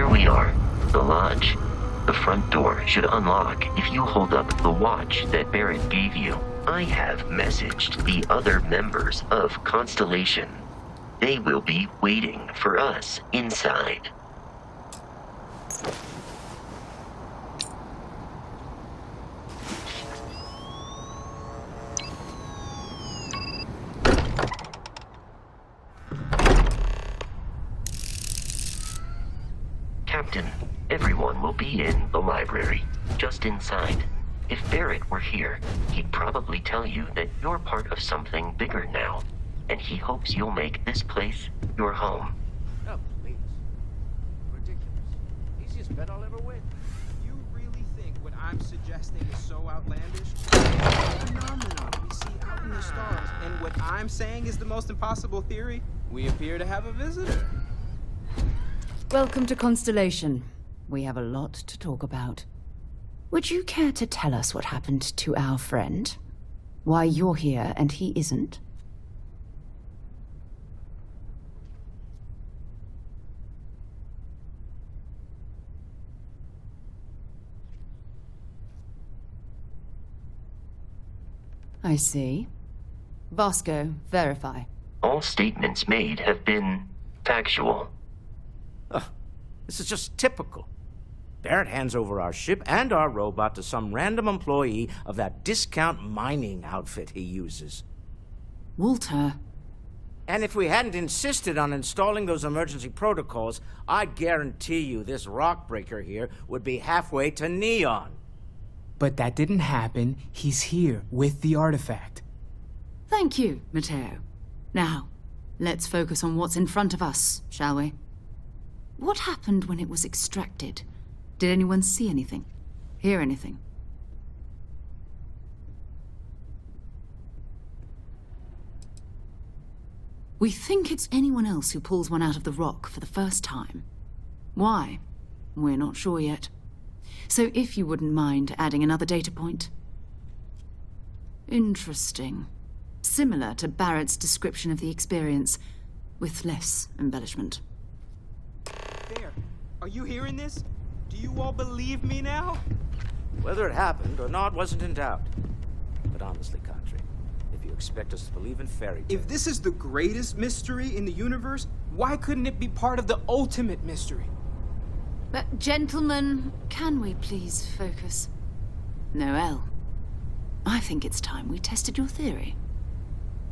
Here we are, the lodge. The front door should unlock if you hold up the watch that Barrett gave you. I have messaged the other members of Constellation. They will be waiting for us inside. Captain, everyone will be in the library, just inside. If Barrett were here, he'd probably tell you that you're part of something bigger now, and he hopes you'll make this place your home. Oh, please. Ridiculous. Easiest bet I'll ever win. You really think what I'm suggesting is so outlandish? It's a phenomenon we see out in the stars, and what I'm saying is the most impossible theory? We appear to have a visitor. Welcome to Constellation. We have a lot to talk about. Would you care to tell us what happened to our friend? Why you're here and he isn't? I see. Vasco, verify. All statements made have been factual. This is just typical. Barrett hands over our ship and our robot to some random employee of that discount mining outfit he uses. Walter. And if we hadn't insisted on installing those emergency protocols, I guarantee you this rock breaker here would be halfway to Neon. But that didn't happen. He's here with the artifact. Thank you, Matteo. Now, let's focus on what's in front of us, shall we? What happened when it was extracted? Did anyone see anything? Hear anything? We think it's anyone else who pulls one out of the rock for the first time. Why? We're not sure yet. So if you wouldn't mind adding another data point. Interesting. Similar to Barrett's description of the experience, with less embellishment. There. Are you hearing this? Do you all believe me now? Whether it happened or not wasn't in doubt. But honestly, Country, if you expect us to believe in fairy tales... If this is the greatest mystery in the universe, why couldn't it be part of the ultimate mystery? But gentlemen, can we please focus? Noel, I think it's time we tested your theory.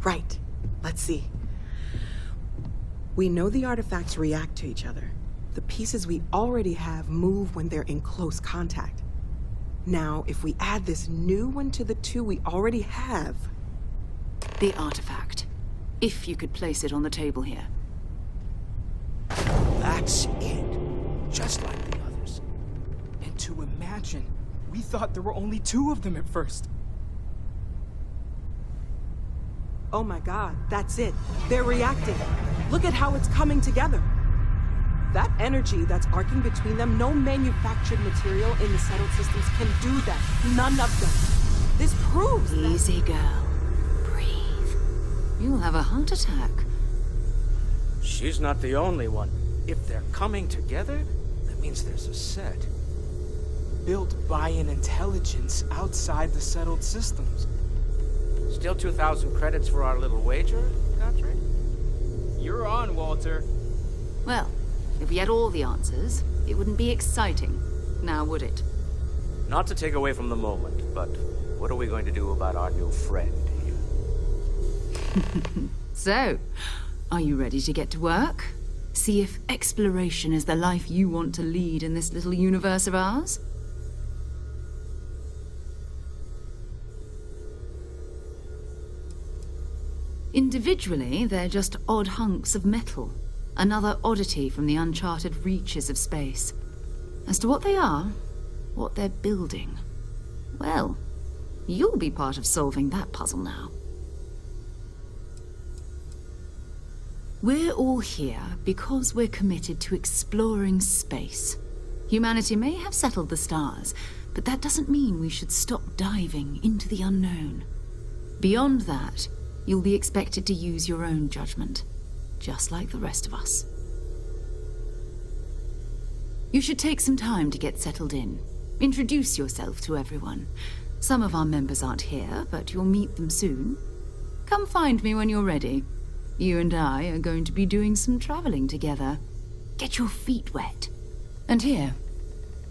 Right. Let's see. We know the artifacts react to each other. The pieces we already have move when they're in close contact. Now, if we add this new one to the two we already have... The artifact. If you could place it on the table here. That's it. Just like the others. And to imagine, we thought there were only 2 of them at first. Oh my god, that's it. They're reacting. Look at how it's coming together. That energy that's arcing between them, no manufactured material in the settled systems can do that. None of them. This proves that... Easy, girl. Breathe. You'll have a heart attack. She's not the only one. If they're coming together, that means there's a set. Built by an intelligence outside the settled systems. Still 2,000 credits for our little wager, Country? You're on, Walter. Well, if we had all the answers, it wouldn't be exciting, now would it? Not to take away from the moment, but what are we going to do about our new friend here? So, are you ready to get to work? See if exploration is the life you want to lead in this little universe of ours? Individually, they're just odd hunks of metal. Another oddity from the uncharted reaches of space. As to what they are, what they're building, well, you'll be part of solving that puzzle now. We're all here because we're committed to exploring space. Humanity may have settled the stars, but that doesn't mean we should stop diving into the unknown. Beyond that, you'll be expected to use your own judgment, just like the rest of us. You should take some time to get settled in. Introduce yourself to everyone. Some of our members aren't here, but you'll meet them soon. Come find me when you're ready. You and I are going to be doing some traveling together. Get your feet wet. And here,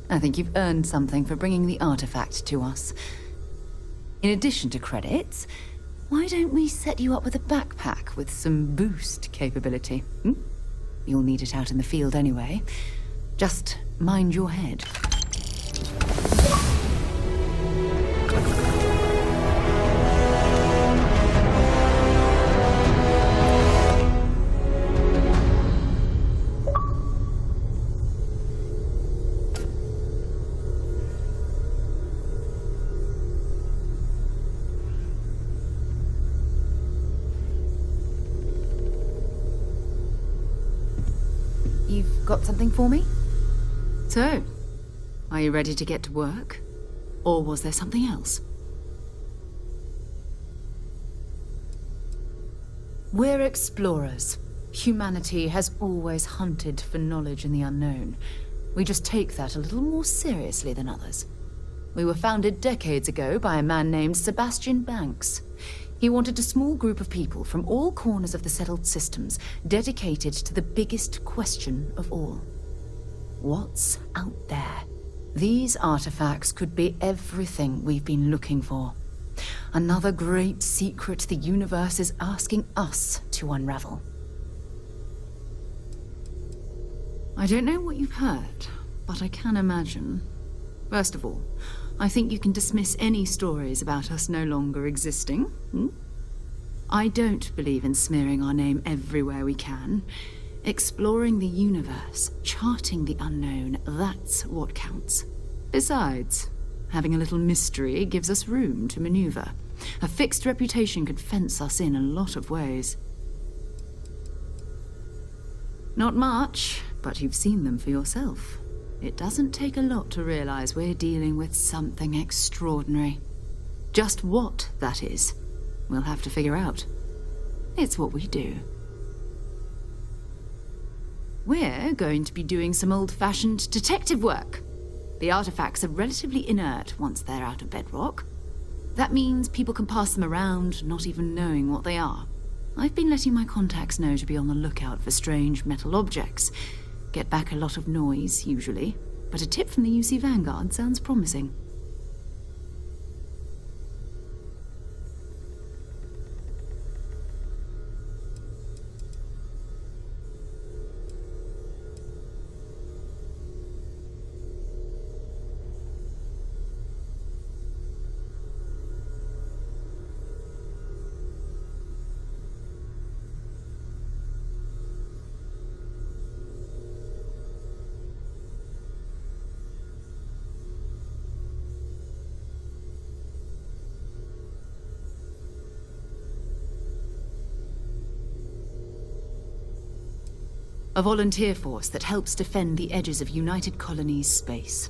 I think you've earned something for bringing the artifact to us. In addition to credits, why don't we set you up with a backpack with some boost capability? You'll need it out in the field anyway. Just mind your head. You've got something for me? So, are you ready to get to work? Or was there something else? We're explorers. Humanity has always hunted for knowledge in the unknown. We just take that a little more seriously than others. We were founded decades ago by a man named Sebastian Banks. He wanted a small group of people from all corners of the settled systems dedicated to the biggest question of all. What's out there? These artifacts could be everything we've been looking for. Another great secret the universe is asking us to unravel. I don't know what you've heard, but I can imagine. First of all, I think you can dismiss any stories about us no longer existing. I don't believe in smearing our name everywhere we can. Exploring the universe, charting the unknown, that's what counts. Besides, having a little mystery gives us room to maneuver. A fixed reputation could fence us in a lot of ways. Not much, but you've seen them for yourself. It doesn't take a lot to realize we're dealing with something extraordinary. Just what that is, we'll have to figure out. It's what we do. We're going to be doing some old-fashioned detective work. The artifacts are relatively inert once they're out of bedrock. That means people can pass them around, not even knowing what they are. I've been letting my contacts know to be on the lookout for strange metal objects. Get back a lot of noise, usually, but a tip from the UC Vanguard sounds promising. A volunteer force that helps defend the edges of United Colonies space.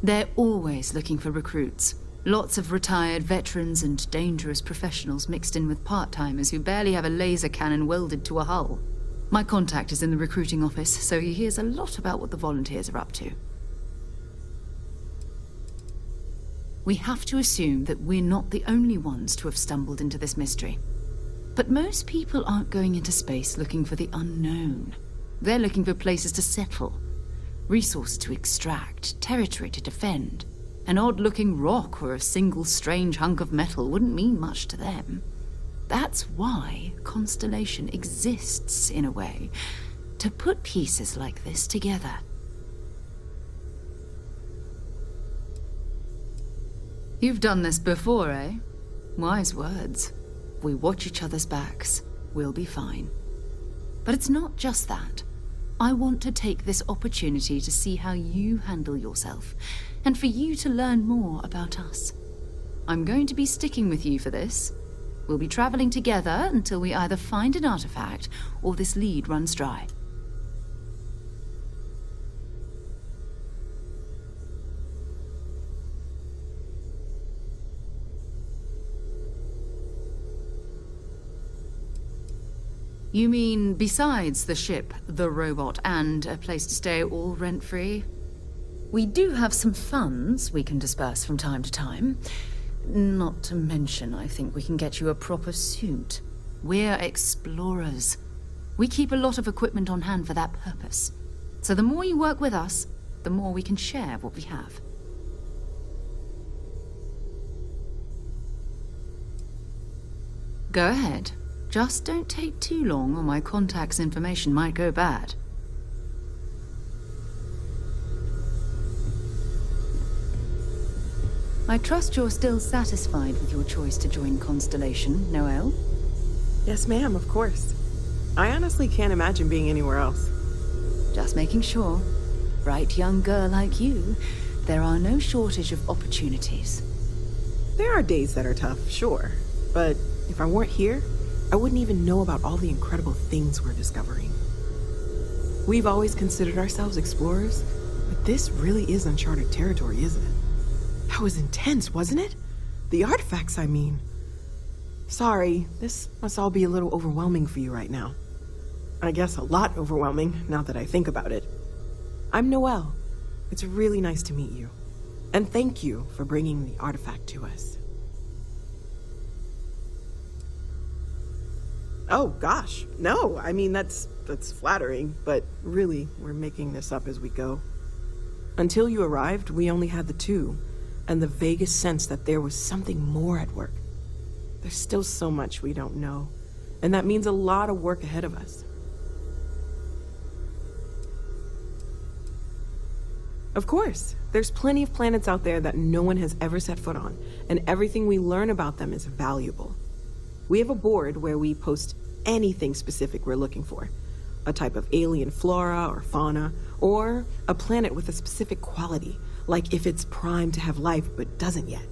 They're always looking for recruits. Lots of retired veterans and dangerous professionals mixed in with part-timers who barely have a laser cannon welded to a hull. My contact is in the recruiting office, so he hears a lot about what the volunteers are up to. We have to assume that we're not the only ones to have stumbled into this mystery. But most people aren't going into space looking for the unknown. They're looking for places to settle, resources to extract, territory to defend. An odd-looking rock or a single strange hunk of metal wouldn't mean much to them. That's why Constellation exists, in a way, to put pieces like this together. You've done this before, eh? Wise words. If we watch each other's backs, we'll be fine. But it's not just that. I want to take this opportunity to see how you handle yourself, and for you to learn more about us. I'm going to be sticking with you for this. We'll be traveling together until we either find an artifact or this lead runs dry. You mean besides the ship, the robot, and a place to stay all rent-free? We do have some funds we can disperse from time to time. Not to mention, I think we can get you a proper suit. We're explorers. We keep a lot of equipment on hand for that purpose. So the more you work with us, the more we can share what we have. Go ahead. Just don't take too long or my contact's information might go bad. I trust you're still satisfied with your choice to join Constellation, Noel? Yes, ma'am, of course. I honestly can't imagine being anywhere else. Just making sure. Bright young girl like you, there are no shortage of opportunities. There are days that are tough, sure. But if I weren't here, I wouldn't even know about all the incredible things we're discovering. We've always considered ourselves explorers, but this really is uncharted territory, isn't it? That was intense, wasn't it? The artifacts, I mean. Sorry, this must all be a little overwhelming for you right now. I guess a lot overwhelming, now that I think about it. I'm Noel. It's really nice to meet you. And thank you for bringing the artifact to us. Oh, gosh. No, I mean, that's flattering, but really, we're making this up as we go. Until you arrived, we only had the two, and the vaguest sense that there was something more at work. There's still so much we don't know, and that means a lot of work ahead of us. Of course, there's plenty of planets out there that no one has ever set foot on, and everything we learn about them is valuable. We have a board where we post anything specific we're looking for. A type of alien flora or fauna, or a planet with a specific quality, like if it's primed to have life but doesn't yet.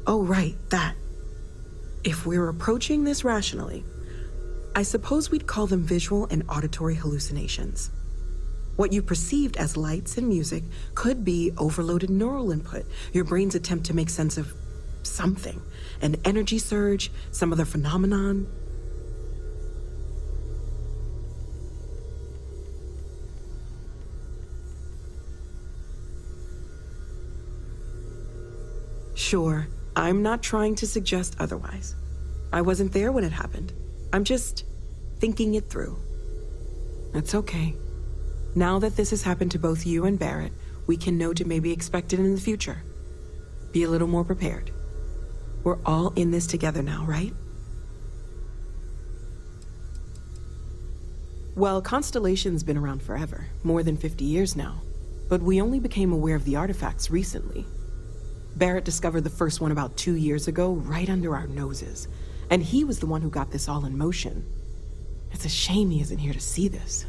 Oh, right, that. If we're approaching this rationally, I suppose we'd call them visual and auditory hallucinations. What you perceived as lights and music could be overloaded neural input, your brain's attempt to make sense of something, an energy surge, some other phenomenon. Sure, I'm not trying to suggest otherwise. I wasn't there when it happened. I'm just thinking it through. It's okay. Now that this has happened to both you and Barrett, we can know to maybe expect it in the future. Be a little more prepared. We're all in this together now, right? Well, Constellation's been around forever, more than 50 years now. But we only became aware of the artifacts recently. Barrett discovered the first one about 2 years ago, right under our noses. And he was the one who got this all in motion. It's a shame he isn't here to see this.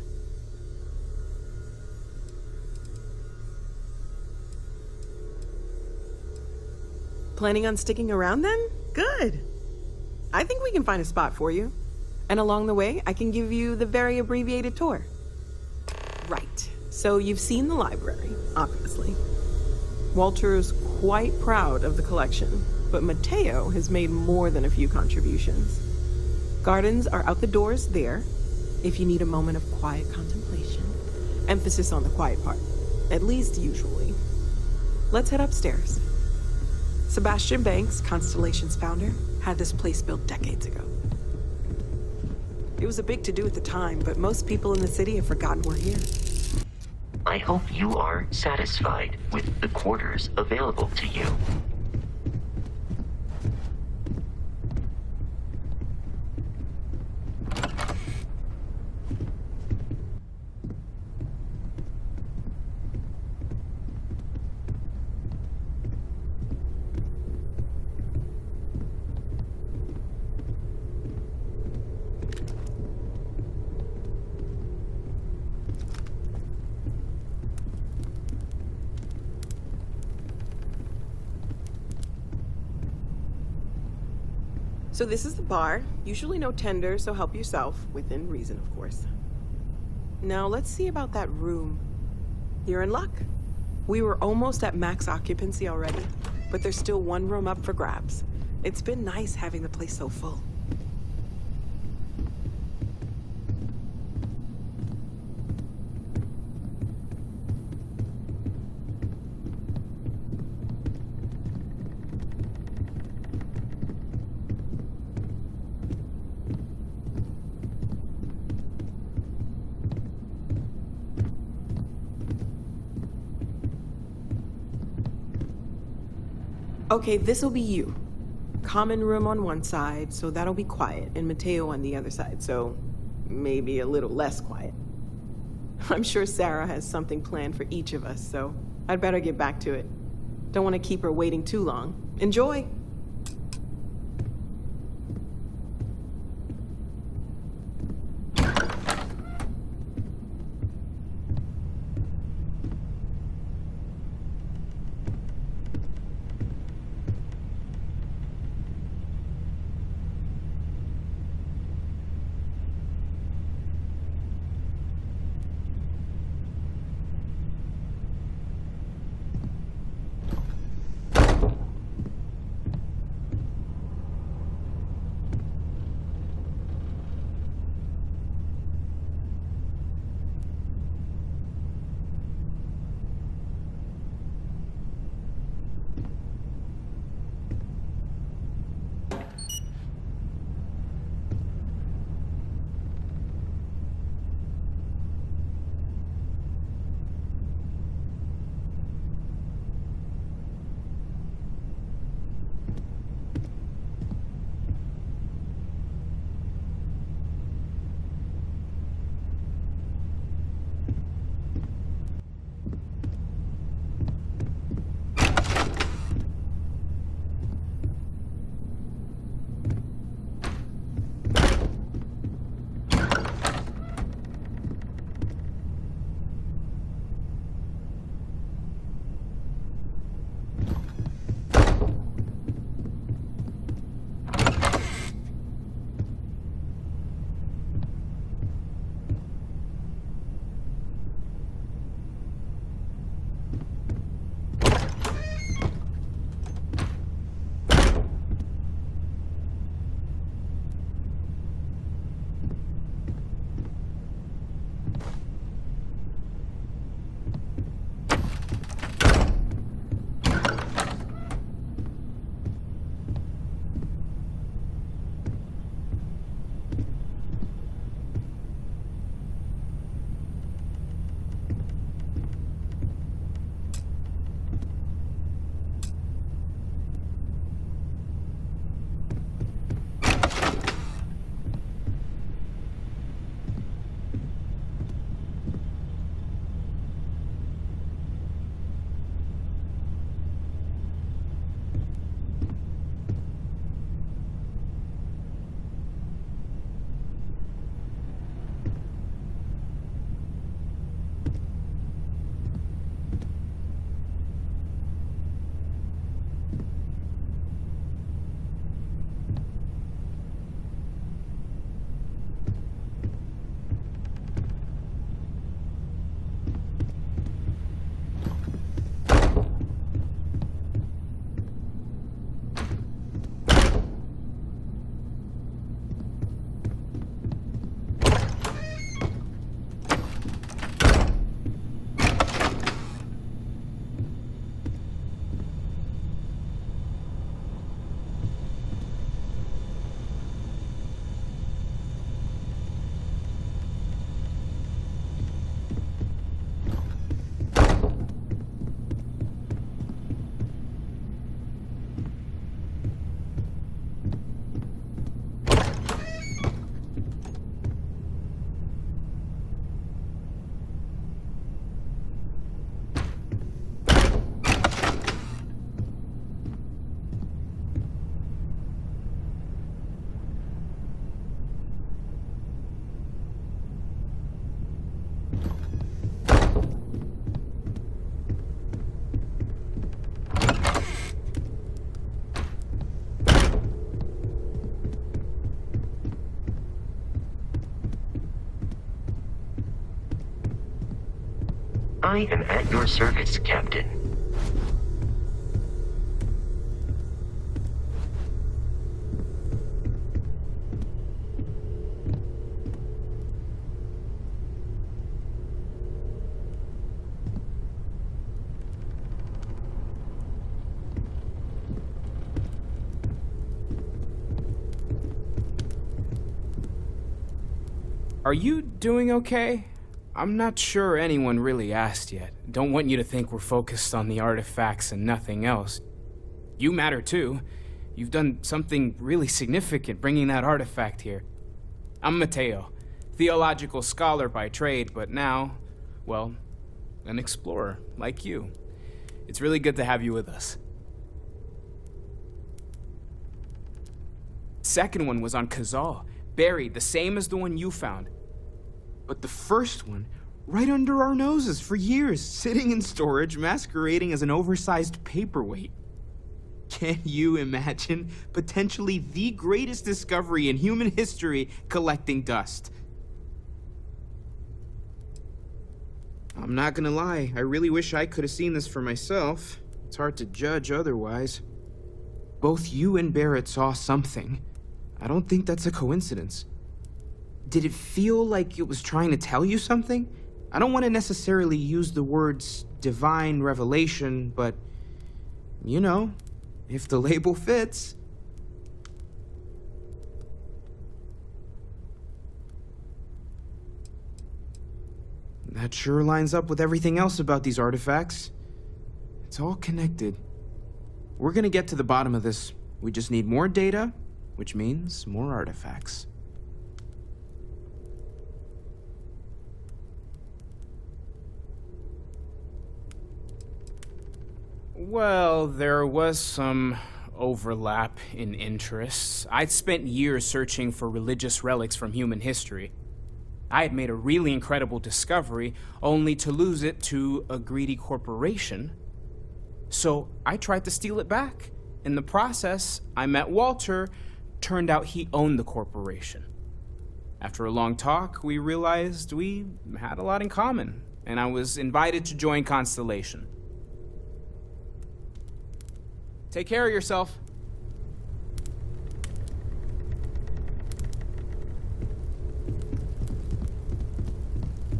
Planning on sticking around then? Good. I think we can find a spot for you. And along the way, I can give you the very abbreviated tour. Right. So you've seen the library, obviously. Walter's quite proud of the collection, but Matteo has made more than a few contributions. Gardens are out the doors there, if you need a moment of quiet contemplation. Emphasis on the quiet part, at least usually. Let's head upstairs. Sebastian Banks, Constellation's founder, had this place built decades ago. It was a big to-do at the time, but most people in the city have forgotten we're here. I hope you are satisfied with the quarters available to you. So this is the bar. Usually no tender, so help yourself. Within reason, of course. Now let's see about that room. You're in luck. We were almost at max occupancy already, but there's still one room up for grabs. It's been nice having the place so full. Okay, this'll be you. Common room on one side, so that'll be quiet, and Matteo on the other side, so maybe a little less quiet. I'm sure Sarah has something planned for each of us, so I'd better get back to it. Don't want to keep her waiting too long. Enjoy! I am at your service, Captain. Are you doing okay? I'm not sure anyone really asked yet. Don't want you to think we're focused on the artifacts and nothing else. You matter too. You've done something really significant bringing that artifact here. I'm Matteo, theological scholar by trade, but now, well, an explorer like you. It's really good to have you with us. Second one was on Kazal, buried, the same as the one you found. But the first one, right under our noses for years, sitting in storage, masquerading as an oversized paperweight. Can you imagine potentially the greatest discovery in human history collecting dust? I'm not gonna lie, I really wish I could have seen this for myself. It's hard to judge otherwise. Both you and Barrett saw something. I don't think that's a coincidence. Did it feel like it was trying to tell you something? I don't want to necessarily use the words divine revelation, but, you know, if the label fits. That sure lines up with everything else about these artifacts. It's all connected. We're gonna get to the bottom of this. We just need more data, which means more artifacts. Well, there was some overlap in interests. I'd spent years searching for religious relics from human history. I had made a really incredible discovery, only to lose it to a greedy corporation. So I tried to steal it back. In the process, I met Walter. Turned out he owned the corporation. After a long talk, we realized we had a lot in common, and I was invited to join Constellation. Take care of yourself.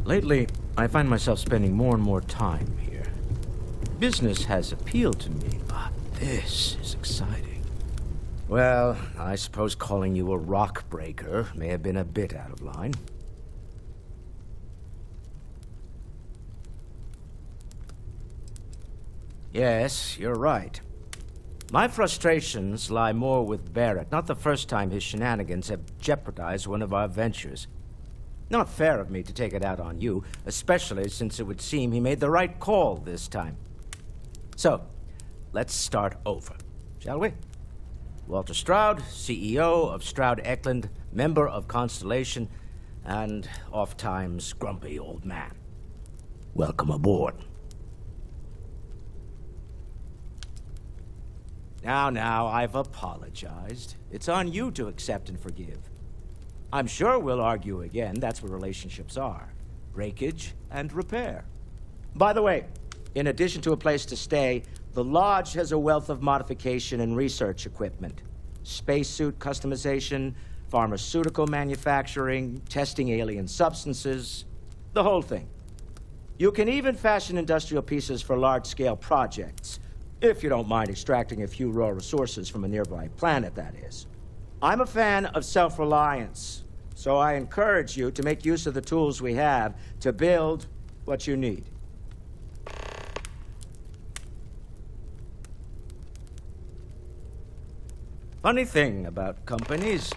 Lately, I find myself spending more and more time here. Business has appealed to me, but this is exciting. Well, I suppose calling you a rock breaker may have been a bit out of line. Yes, you're right. My frustrations lie more with Barrett. Not the first time his shenanigans have jeopardized one of our ventures. Not fair of me to take it out on you, especially since it would seem he made the right call this time. So, let's start over, shall we? Walter Stroud, CEO of Stroud Eklund, member of Constellation, and oft-times grumpy old man. Welcome aboard. Now, I've apologized. It's on you to accept and forgive. I'm sure we'll argue again. That's what relationships are. Breakage and repair. By the way, in addition to a place to stay, the Lodge has a wealth of modification and research equipment. Spacesuit customization, pharmaceutical manufacturing, testing alien substances, the whole thing. You can even fashion industrial pieces for large-scale projects, if you don't mind extracting a few raw resources from a nearby planet, that is. I'm a fan of self-reliance, so I encourage you to make use of the tools we have to build what you need. Funny thing about companies,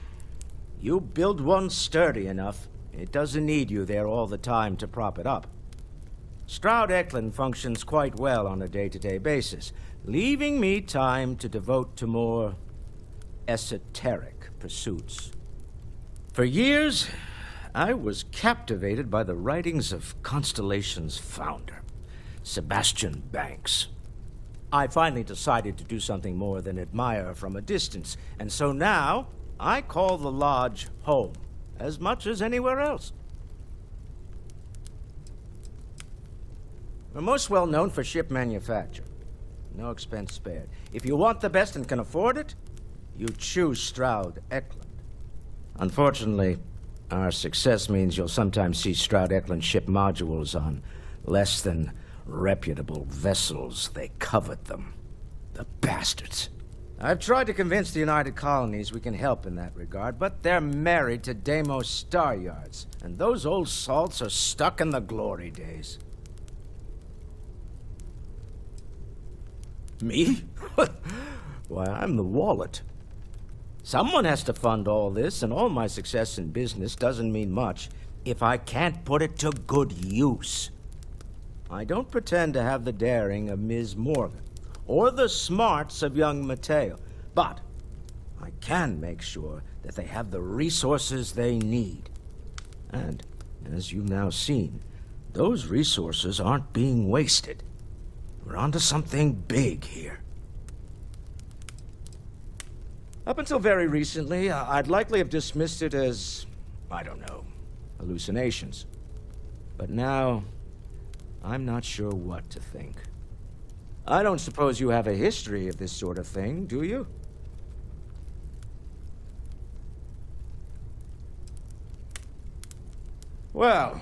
you build one sturdy enough, it doesn't need you there all the time to prop it up. Stroud Eklund functions quite well on a day-to-day basis, leaving me time to devote to more esoteric pursuits. For years, I was captivated by the writings of Constellation's founder, Sebastian Banks. I finally decided to do something more than admire from a distance, and so now I call the Lodge home, as much as anywhere else. We're most well known for ship manufacture. No expense spared. If you want the best and can afford it, you choose Stroud Eklund. Unfortunately, our success means you'll sometimes see Stroud Eklund ship modules on less than reputable vessels. They covet them. The bastards. I've tried to convince the United Colonies we can help in that regard, but they're married to Deimos Star Yards, and those old salts are stuck in the glory days. Me? Why, I'm the wallet. Someone has to fund all this, and all my success in business doesn't mean much if I can't put it to good use. I don't pretend to have the daring of Ms. Morgan, or the smarts of young Matteo, but I can make sure that they have the resources they need. And, as you've now seen, those resources aren't being wasted. We're onto something big here. Up until very recently, I'd likely have dismissed it as, I don't know, hallucinations. But now, I'm not sure what to think. I don't suppose you have a history of this sort of thing, do you? Well,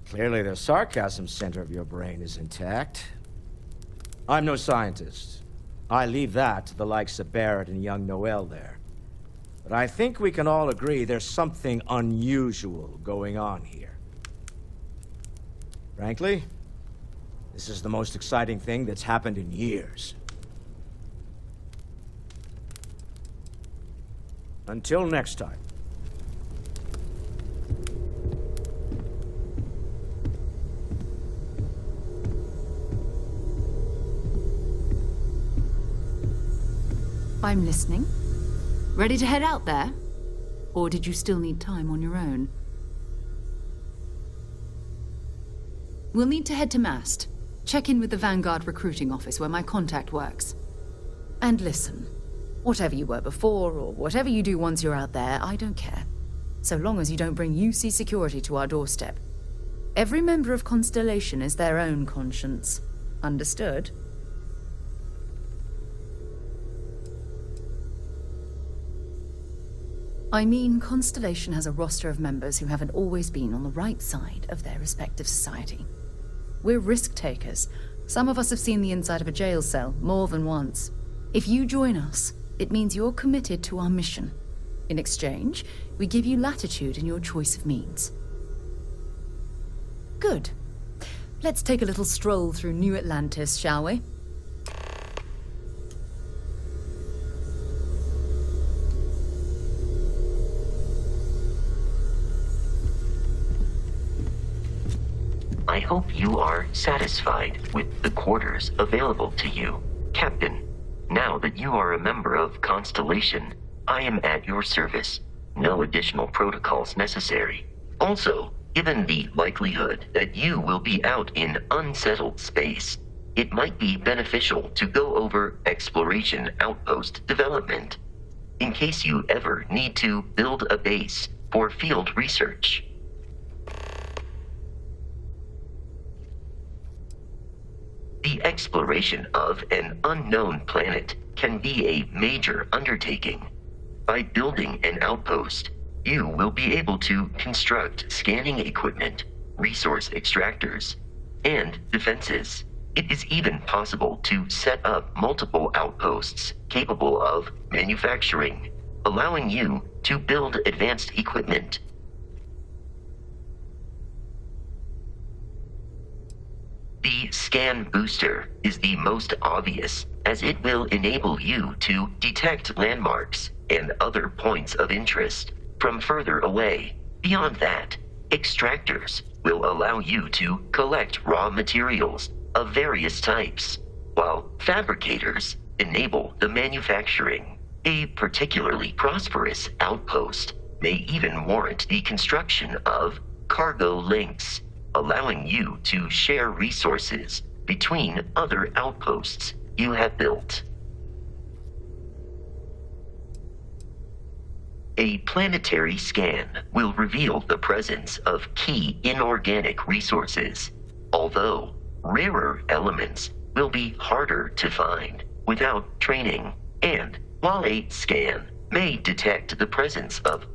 clearly the sarcasm center of your brain is intact. I'm no scientist. I leave that to the likes of Barrett and young Noel there. But I think we can all agree there's something unusual going on here. Frankly, this is the most exciting thing that's happened in years. Until next time. I'm listening. Ready to head out there? Or did you still need time on your own? We'll need to head to Mast. Check in with the Vanguard recruiting office where my contact works. And listen, whatever you were before, or whatever you do once you're out there, I don't care. So long as you don't bring UC security to our doorstep. Every member of Constellation is their own conscience. Understood? I mean, Constellation has a roster of members who haven't always been on the right side of their respective society. We're risk-takers. Some of us have seen the inside of a jail cell more than once. If you join us, it means you're committed to our mission. In exchange, we give you latitude in your choice of means. Good. Let's take a little stroll through New Atlantis, shall we? I hope you are satisfied with the quarters available to you, Captain. Now that you are a member of Constellation, I am at your service. No additional protocols necessary. Also, given the likelihood that you will be out in unsettled space, it might be beneficial to go over exploration outpost development, in case you ever need to build a base for field research. The exploration of an unknown planet can be a major undertaking. By building an outpost, you will be able to construct scanning equipment, resource extractors, and defenses. It is even possible to set up multiple outposts capable of manufacturing, allowing you to build advanced equipment. The scan booster is the most obvious, as it will enable you to detect landmarks and other points of interest from further away. Beyond that, extractors will allow you to collect raw materials of various types, while fabricators enable the manufacturing. A particularly prosperous outpost may even warrant the construction of cargo links, allowing you to share resources between other outposts you have built. A planetary scan will reveal the presence of key inorganic resources, although rarer elements will be harder to find without training. And while a scan may detect the presence of